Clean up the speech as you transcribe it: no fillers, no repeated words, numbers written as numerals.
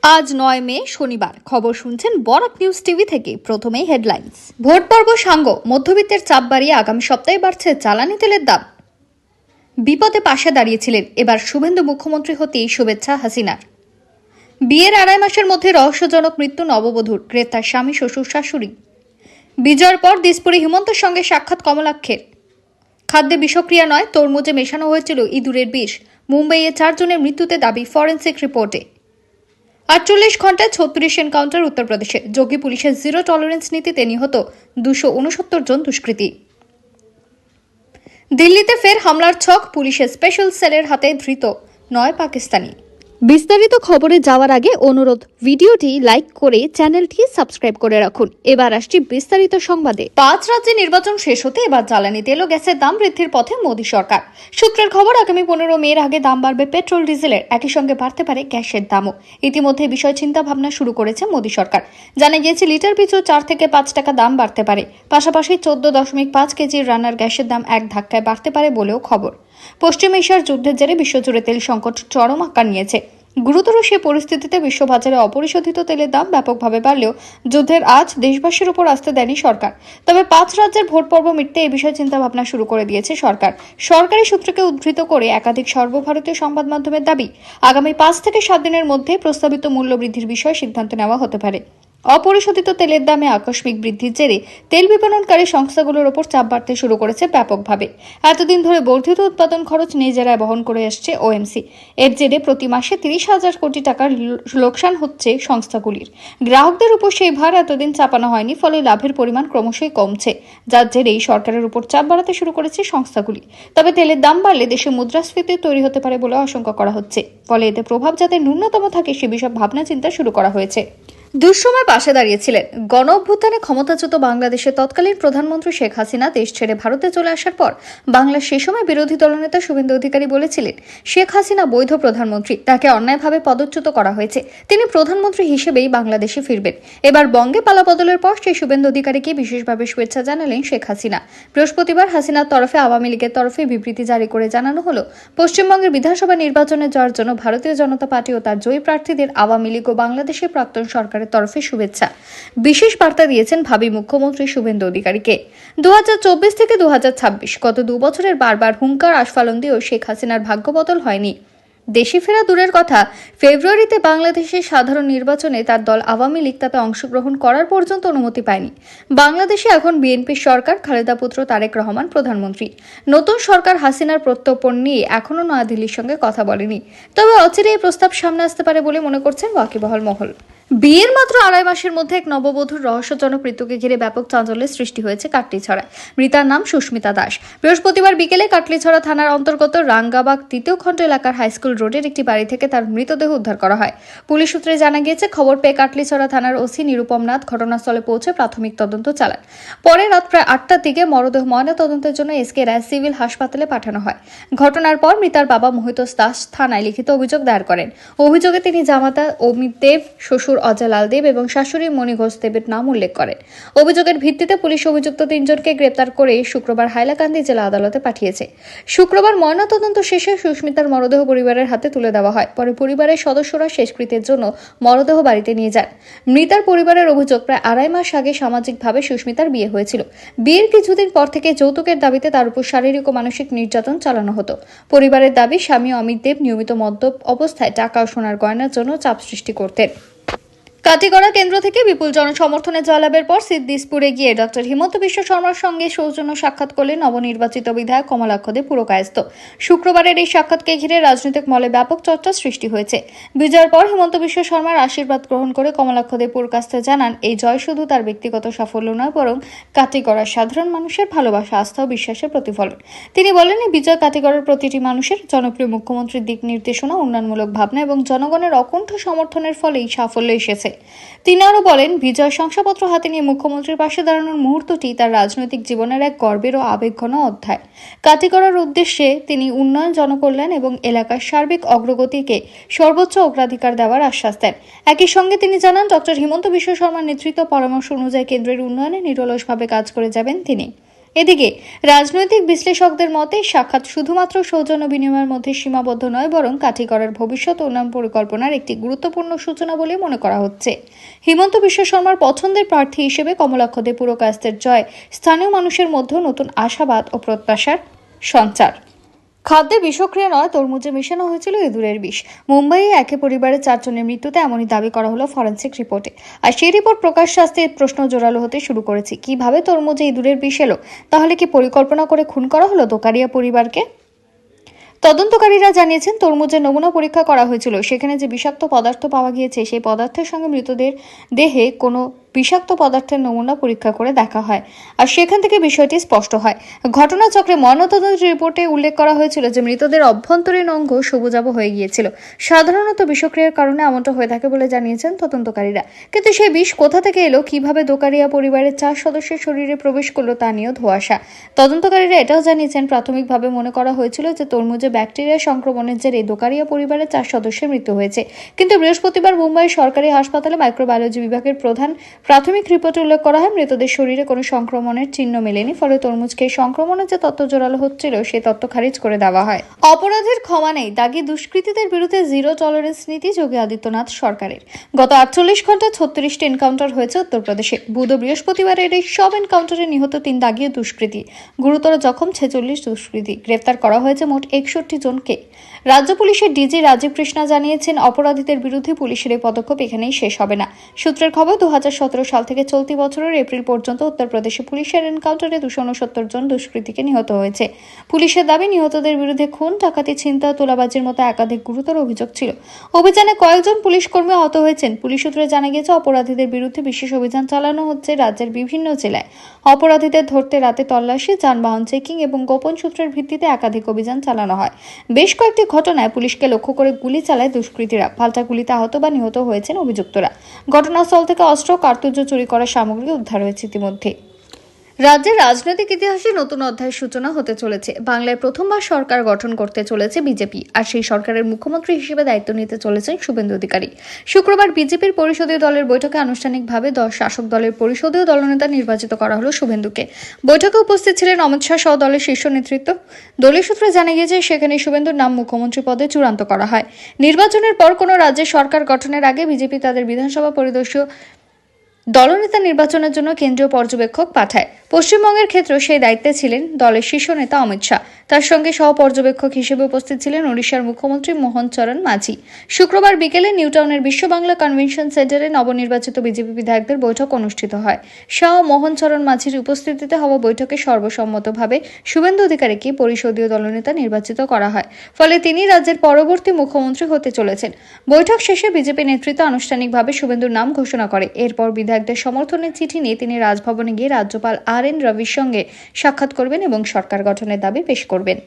আজ ৯ মে শনিবার খবর শুনছেন বরাক নিউজ টিভি থেকে। প্রথমেই হেডলাইন্স। ভোট পর্ব সাঙ্গ, মধ্যবিত্তের চাপ বাড়িয়ে আগামী সপ্তাহে বাড়ছে জ্বালানি তেলের দাম। বিপদে পাশে দাঁড়িয়েছিলেন, এবার শুভেন্দু মুখ্যমন্ত্রী হতেই শুভেচ্ছা হাসিনার। বিয়ের ২.৫ মাসের মধ্যে রহস্যজনক মৃত্যু নববধূর, গ্রেপ্তার স্বামী শ্বশুর শাশুড়ি। বিজয়ের পর দিসপুরে হিমন্তের সঙ্গে সাক্ষাৎ কমলাক্ষের। খাদ্যে বিষক্রিয়া নয়, তরমুজে মেশানো হয়েছিল ইঁদুরের বিষ। মুম্বাইয়ে ৪ জনের মৃত্যুতে দাবি ফরেন্সিক রিপোর্টে। ৪৮ ঘন্টায় ৩৬ এনকাউন্টার উত্তরপ্রদেশে। যোগী পুলিশের জিরো টলারেন্স নীতিতে নিহত ২৬৯ জন দুষ্কৃতী। দিল্লিতে ফের হামলার ছক, পুলিশের স্পেশাল সেলের হাতে ধৃত ৯ পাকিস্তানি। বিস্তারিত খবরে যাওয়ার আগে অনুরোধ, ভিডিওটি লাইক করে চ্যানেলটি সাবস্ক্রাইব করে রাখুন। এবার আসছি বিস্তারিত সংবাদে। ৫ রাজ্যে নির্বাচন শেষ হতে এবার জ্বালানি তেল ও গ্যাসের দাম বৃদ্ধির পথে মোদী সরকার। সূত্রের খবর, আগামী ১৫ মের আগে দাম বাড়বে পেট্রোল ডিজেলের, একই সঙ্গে বাড়তে পারে গ্যাসের দামও। ইতিমধ্যে বিষয় চিন্তা ভাবনা শুরু করেছে মোদী সরকার। জানা গিয়েছে লিটার পিছু ৪ থেকে ৫ টাকা দাম বাড়তে পারে। পাশাপাশি ১৪.৫ কেজির রান্নার গ্যাসের দাম এক ধাক্কায় বাড়তে পারে বলেও খবর। পশ্চিম এশিয়ার যুদ্ধের জেরে বিশ্বজুড়ে তেল সংকট চরম আকার নিয়েছে। গুরুতর সে পরিস্থিতিতে বিশ্ববাজারে অপরিশোধিত তেলের দাম ব্যাপকভাবে বাড়লেও যুদ্ধের আজ দেশবাসীর উপর আসতে দেয়নি সরকার। তবে ৫ রাজ্যের ভোট পর্ব মিটতে এ বিষয়ে চিন্তা ভাবনা শুরু করে দিয়েছে সরকার। সরকারি সূত্রকে উদ্ধৃত করে একাধিক সর্বভারতীয় সংবাদ মাধ্যমের দাবি, আগামী ৫ থেকে ৭ দিনের মধ্যে প্রস্তাবিত মূল্য বৃদ্ধির বিষয়ে সিদ্ধান্ত নেওয়া হতে পারে। অপরিশোধিত তেলের দামে আকস্মিক বৃদ্ধির জেরে তেল বিপণনকারী সংস্থাগুলোর ওপর চাপ বাড়তে শুরু করেছে ব্যাপকভাবে। এতদিন ধরে বর্ধিত উৎপাদন খরচ নিজেরাই বহন করে আসছে ওএমসি। এর জেরে প্রতি মাসে ৩০,০০০ কোটি টাকার লোকসান হচ্ছে সংস্থাগুলির। গ্রাহকদের উপর সেই ভার এতদিন চাপানো হয়নি, ফলে লাভের পরিমাণ ক্রমশই কমছে, যার জেরেই সরকারের উপর চাপ বাড়াতে শুরু করেছে সংস্থাগুলি। তবে তেলের দাম বাড়লে দেশে মুদ্রাস্ফীতি তৈরি হতে পারে বলে আশঙ্কা করা হচ্ছে। ফলে এতে প্রভাব যাতে ন্যূনতম থাকে সে বিষয়ে ভাবনা চিন্তা শুরু করা হয়েছে। দুঃসময় পাশে দাঁড়িয়েছিলেন। গণ অভ্যুত্থানে ক্ষমতাচ্যুত বাংলাদেশের তৎকালীন প্রধানমন্ত্রী শেখ হাসিনা দেশ ছেড়ে ভারতে চলে আসার পর বাংলার সে সময় বিরোধী দলনেতা শুভেন্দু অধিকারী বলেছিলেন, শেখ হাসিনা বৈধ প্রধানমন্ত্রী, তাকে অন্যায়ভাবে পদচ্যুত করা হয়েছে, তিনি প্রধানমন্ত্রী হিসেবেই বাংলাদেশে ফিরবেন। এবার বঙ্গে পালাবদলের পর সেই শুভেন্দু অধিকারীকে বিশেষভাবে শুভেচ্ছা জানালেন শেখ হাসিনা। বৃহস্পতিবার হাসিনার তরফে আওয়ামী লীগের তরফে বিবৃতি জারি করে জানানো হলো, পশ্চিমবঙ্গের বিধানসভা নির্বাচনে জয়ের জন্য ভারতীয় জনতা পার্টি ও তার জয়ী প্রার্থীদের আওয়ামী লীগ ও বাংলাদেশের প্রাক্তন সরকার তরফে শুভেচ্ছা। বিশেষ বার্তা দিয়েছেন ভাবী মুখ্যমন্ত্রী শুভেন্দু অধিকারীকে। ২০২৪ থেকে ২০২৬ গত ২ বছরের বারবার হুঙ্কার আস্ফালন দিয়েও শেখ হাসিনার ভাগ্য বদল হয়নি। দেশে ফেরা দূরের কথা, ফেব্রুয়ারিতে বাংলাদেশের সাধারণ নির্বাচনে তার দল আওয়ামী লীগ তাতে অংশগ্রহণ করার পর্যন্ত অনুমতি পায়নি। বাংলাদেশে এখন বিএনপির সরকার, খালেদা পুত্র তারেক রহমান প্রধানমন্ত্রী। নতুন সরকার হাসিনার প্রত্যর্পণ নিয়ে এখনও নয়াদিল্লির সঙ্গে কথা বলেনি। তবে অচিরে এই প্রস্তাব সামনে আসতে পারে বলে মনে করছেন ওয়াকিবহাল মহল। বিয়ের মাত্র ২.৫ মাসের মধ্যে এক নববধূর রহস্যজনক মৃত্যুকে ঘিরে ব্যাপক চাঞ্চল্যের সৃষ্টি হয়েছে কাটলিছড়ায়। মৃতার নাম সুস্মিতা দাস। বৃহস্পতিবার বিকেলে কাটলিছড়া থানার অন্তর্গত রাঙ্গাবাগ ৩য় খণ্ড এলাকার হাইস্কুল রোডের একটি বাড়ি থেকে তার মৃতদেহ উদ্ধার করা হয়। পুলিশ সূত্রে জানা গিয়েছে, খবর পেয়ে কাটলিছড়া থানার ওসি নিরুপম নাথ ঘটনাস্থলে পৌঁছে প্রাথমিক তদন্ত চালান। পরে রাত প্রায় ৮টার দিকে মরদেহ ময়নাতদন্তের জন্য এসকে রায় সিভিল হাসপাতালে পাঠানো হয়। ঘটনার পর মৃতার বাবা মোহিতোষ দাস থানায় লিখিত অভিযোগ দায়ের করেন। অভিযোগে তিনি জামাতা অমিত দেব, শ্বশুর অজয়লাল দেব এবং শাশুড়ি মণি ঘোষ দেবের নাম উল্লেখ করেন। অভিযোগের ভিত্তিতে পুলিশ অভিযুক্ত ৩ জনকে গ্রেপ্তার করে শুক্রবার হাইলাকান্দি জেলা আদালতে পাঠিয়েছে। শুক্রবার ময়নাতদন্ত শেষে সুস্মিতার মরদেহ পরিবারের হাতে তুলে দেওয়া হয়। পরে পরিবারের সদস্যরা শেষকৃত্যের জন্য মরদেহ বাড়িতে নিয়ে যান। মৃতার পরিবারের অভিযোগ, প্রায় ২.৫ মাস আগে সামাজিকভাবে সুস্মিতার বিয়ে হয়েছিল। বিয়ের কিছুদিন পর থেকে যৌতুকের দাবিতে তার উপর শারীরিক ও মানসিক নির্যাতন চালানো হতো। পরিবারের দাবি, স্বামী অমিত দেব নিয়মিত মদ্যপ অবস্থায় টাকা ও সোনার গয়নার জন্য চাপ সৃষ্টি করতেন। কাটিগড়া কেন্দ্র থেকে বিপুল জনসমর্থনে জয়লাভের পর দিসপুরে গিয়ে ডক্টর হিমন্ত বিশ্ব শর্মার সঙ্গে সৌজন্য সাক্ষাৎ করলেন নবনির্বাচিত বিধায়ক কমলাক্ষ দে পুরকায়স্থ। শুক্রবারের এই সাক্ষাৎকে ঘিরে রাজনৈতিক মহলে ব্যাপক চর্চা সৃষ্টি হয়েছে। বিজয়ের পর হিমন্ত বিশ্ব শর্মার আশীর্বাদ গ্রহণ করে কমলাক্ষ দে পুরকায়স্থ জানান, এই জয় শুধু তার ব্যক্তিগত সাফল্য নয়, বরং কাটিগড়ার সাধারণ মানুষের ভালোবাসা, আস্থা ও বিশ্বাসের প্রতিফলন। তিনি বলেন, এই বিজয় কাটিগড়ার প্রতিটি মানুষের, জনপ্রিয় মুখ্যমন্ত্রীর দিক নির্দেশনা, উন্নয়নমূলক ভাবনা এবং জনগণের অকুণ্ঠ সমর্থনের ফলেই সাফল্য এসেছে। তিনি আরো বলেন, বিজয় শংসাপত্র হাতে নিয়ে মুখ্যমন্ত্রীর পাশে দাঁড়ানোর মুহূর্তটি তার রাজনৈতিক জীবনের এক গর্বের ও আবেগঘন অধ্যায়। কাটিগড়ার উদ্দেশ্যে তিনি উন্নয়ন, জনকল্যাণ এবং এলাকার সার্বিক অগ্রগতিকে সর্বোচ্চ অগ্রাধিকার দেওয়ার আশ্বাস দেন। একই সঙ্গে তিনি জানান, ডক্টর হিমন্ত বিশ্ব শর্মার নেতৃত্ব পরামর্শ অনুযায়ী কেন্দ্রের উন্নয়নে নিরলসভাবে কাজ করে যাবেন তিনি। এদিকে রাজনৈতিক বিশ্লেষকদের মতে সাক্ষাৎ শুধুমাত্র সৌজন্য বিনিময়ের মধ্যে সীমাবদ্ধ নয়, বরং কাঠিগড়ার ভবিষ্যৎ উন্নয়ন পরিকল্পনার একটি গুরুত্বপূর্ণ সূচনা বলে মনে করা হচ্ছে। হিমন্ত বিশ্ব শর্মার পছন্দের প্রার্থী হিসেবে কমলাক্ষ দে পুরকায়স্থের জয় স্থানীয় মানুষের মধ্যেও নতুন আশাবাদ ও প্রত্যাশার সঞ্চার। খাদ্যে বিষক্রিয়া নয়, তরমুজে মেশানো হয়েছিল ইঁদুরের বিষ। মুম্বাইয়ে একই পরিবারের 4 জনের মৃত্যুতে এমনই দাবি করা হলো ফরেনসিক রিপোর্টে। আর সেই রিপোর্ট প্রকাশ্যে আসতে প্রশ্ন জোরালো হতে শুরু করেছে, কিভাবে তরমুজে ইঁদুরের বিষ এলো? তাহলে কি পরিকল্পনা করে খুন করা হলো দোকারিয়া পরিবারকে? তদন্তকারীরা জানিয়েছেন, তরমুজের নমুনা পরীক্ষা করা হয়েছিল। সেখানে যে বিষাক্ত পদার্থ পাওয়া গিয়েছে, সেই পদার্থের সঙ্গে মৃতদের দেহে কোনো বিষাক্ত পদার্থের নমুনা পরীক্ষা করে দেখা হয়, আর সেখান থেকে বিষয়টি স্পষ্ট হয়। ঘটনাচক্রে ময়নাতদন্ত রিপোর্টে উল্লেখ করা হয়েছিল যে মৃতদের অভ্যন্তরীণ অঙ্গ সবুজাভ হয়ে গিয়েছিল। সাধারণত বিষক্রিয়ার কারণে এমনটা হয়ে থাকে বলে জানিয়েছেন তদন্তকারীরা। কিন্তু সেই বিষ কোথা থেকে এলো, কিভাবে দোকারিয়া পরিবারের 4 সদস্যের শরীরে প্রবেশ করলো, তা নিয়েও ধোঁয়াশা। তদন্তকারীরা এটাও জানিয়েছেন, প্রাথমিকভাবে মনে করা হয়েছিল যে তরমুজে ব্যাকটেরিয়া সংক্রমণের জেরে দোকারিয়া পরিবারের 4 সদস্যের মৃত্যু হয়েছে। কিন্তু বৃহস্পতিবার মুম্বাইয়ের সরকারি হাসপাতালে মাইক্রোবায়োলজি বিভাগের প্রধান প্রাথমিক রিপোর্টে উল্লেখ করা হয়, মৃতদের শরীরে কোনো সংক্রমণের চিহ্ন মেলেনি। ফলে তরমুজকে সংক্রমণের যে তথ্য জোরালো হচ্ছিল, সেই তথ্য খারিজ করে দেওয়া হয়। অপরাধের ক্ষমা নেই, দাগী দুষ্কৃতীদের বিরুদ্ধে জিরো টলারেন্স নীতি যোগী আদিত্যনাথ সরকারের। গত 48 ঘন্টায় 36টি এনকাউন্টার হয়েছে উত্তরপ্রদেশে। বুধ ও বৃহস্পতিবারের এই সব এনকাউন্টারে নিহত 3 দাগী দুষ্কৃতী, গুরুতর জখম 46 দুষ্কৃতী। গ্রেফতার করা হয়েছে মোট 61 জনকে। রাজ্য পুলিশের ডিজি রাজীব কৃষ্ণা জানিয়েছেন, অপরাধীদের বিরুদ্ধে পুলিশের এই পদক্ষেপ এখানেই শেষ হবে না। সূত্রের খবর, 2017 সাল থেকে চলতি বছরের এপ্রিল পর্যন্ত উত্তরপ্রদেশে পুলিশের এনকাউন্টারে 269 জন দুষ্কৃতীকে নিহত হয়েছে। পুলিশের দাবি, নিহতদের বিরুদ্ধে খুন, ডাকাতি, ছিনতাই, তোলাবাজির মতো একাধিক গুরুতর অভিযোগ ছিল। অভিযানে কয়েকজন পুলিশ কর্মী আহত হয়েছেন। পুলিশ সূত্রে জানা গেছে, অপরাধীদের বিরুদ্ধে বিশেষ অভিযান চালানো হচ্ছে রাজ্যের বিভিন্ন জেলায়। অপরাধীদের ধরতে রাতে তল্লাশি, যানবাহন চেকিং এবং গোপন সূত্রের ভিত্তিতে একাধিক অভিযান চালানো হয়। বেশ কয়েকটি ঘটনায় পুলিশকে লক্ষ্য করে গুলি চালায় দুষ্কৃতীরা। পাল্টা গুলিতে আহত বা নিহত হয়েছেন অভিযুক্তরা। ঘটনাস্থল থেকে অস্ত্র, কার্তুজ, চুরি করা সামগ্রী উদ্ধার হয়েছে ইতিমধ্যে। রাজ্যের রাজনৈতিক ইতিহাসে নতুন অধ্যায়ের সূচনা হতে চলেছে। বাংলায় প্রথমবার সরকার গঠন করতে চলেছে বিজেপি, আর সেই সরকারের মুখ্যমন্ত্রী হিসেবে দায়িত্ব নিতে চলেছেন শুভেন্দু অধিকারী। শুক্রবার বিজেপির পরিষদীয় দলের বৈঠকে আনুষ্ঠানিকভাবে 10 শাসক দলের পরিষদীয় দলনেতা নির্বাচিত করা হলো শুভেন্দুকে। বৈঠকে উপস্থিত ছিলেন অমিত শাহ সহ দলের শীর্ষ নেতৃত্ব। দলীয় সূত্রে জানা গিয়েছে, সেখানে শুভেন্দুর নাম মুখ্যমন্ত্রী পদে চূড়ান্ত করা হয়। নির্বাচনের পর কোনো রাজ্যের সরকার গঠনের আগে বিজেপি তাদের বিধানসভা পরিদর্শীয় দলনেতা নির্বাচনের জন্য কেন্দ্রীয় পর্যবেক্ষক পাঠায়। পশ্চিমবঙ্গের ক্ষেত্রেও সেই দায়িত্বে ছিলেন দলের শীর্ষ নেতা অমিত শাহ। তার সঙ্গে সহ পর্যবেক্ষক হিসেবে উপস্থিত ছিলেন ওড়িশার মুখ্যমন্ত্রী মোহন চরণ মাঝি। শুক্রবার বিকেলে নিউ টাউনের বিশ্ব বাংলা কনভেনশন সেন্টারে নবনির্বাচিত বিজেপি বিধায়কদের বৈঠক অনুষ্ঠিত হয়। শাহ ও মোহন চরণ মাঝির উপস্থিতিতে হওয়া বৈঠকে সর্বসম্মতভাবে শুভেন্দু অধিকারীকে পরিষদীয় দলনেতা নির্বাচিত করা হয়। ফলে তিনি রাজ্যের পরবর্তী মুখ্যমন্ত্রী হতে চলেছেন। বৈঠক শেষে বিজেপি নেতৃত্ব আনুষ্ঠানিকভাবে শুভেন্দুর নাম ঘোষণা করে। এরপর বিধায়কদের সমর্থনের চিঠি নিয়ে তিনি রাজভবনে গিয়ে রাজ্যপাল RN রবির সঙ্গে সাক্ষাৎ করবেন এবং সরকার গঠনের দাবি পেশ করবেন।